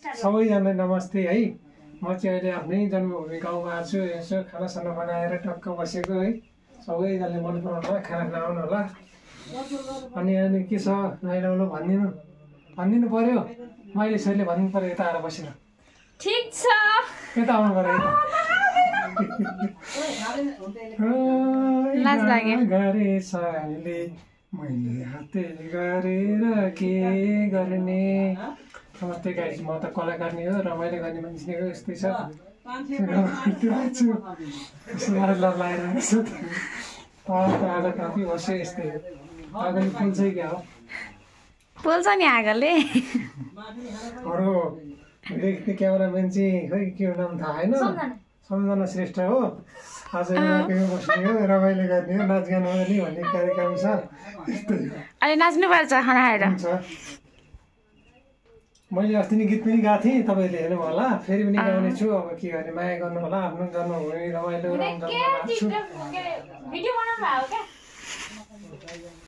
सबैजनालाई नमस्ते है। म चाहिँ अहिले आफ्नै जन्मभूमि गाउँमा आएको छु। यसो खानासाना बनाएर टक्क बसेको है। सबैजनाले मन पराउनु होला, खाना खान आउनु होला। अनि के छ नैलाउनु भनिदिनु पर्यो। मैले यसैले भन्नु पर्यो यता आएर बसेर। ठीक छ यता आउनु पर्यो यता। लाज लाग्यो गरे साले मैले हाते गरेर के गर्ने। नमस्ते गाइस, म त कलाकार नै हो, रमाइलो गर्ने मान्छे नै हो। यस्तै छ लगाइरहेको छु। आज काफी बस्यो यस्तै हो। आगो पोल्छ क्या हो, पोल्छ नि आगोले। हाम्रो भिडियो क्यामेराम्यान चाहिँ खोइ के नाम थाहा होइन, सम्झना श्रेष्ठ हो। आज बस्ने हो, रमाइलो गर्ने हो, नाचगान गर्ने भन्ने कार्यक्रम छ। अहिले नाच्नु पर्छ खाना खाएर। मैले अस्ति नै गीत पनि गाएको थिएँ, तपाईँले हेर्नु होला। फेरि पनि गाउने छु। अब के गर्ने, माया गर्नु होला। आफ्नो जन्मभूमि रमाइलो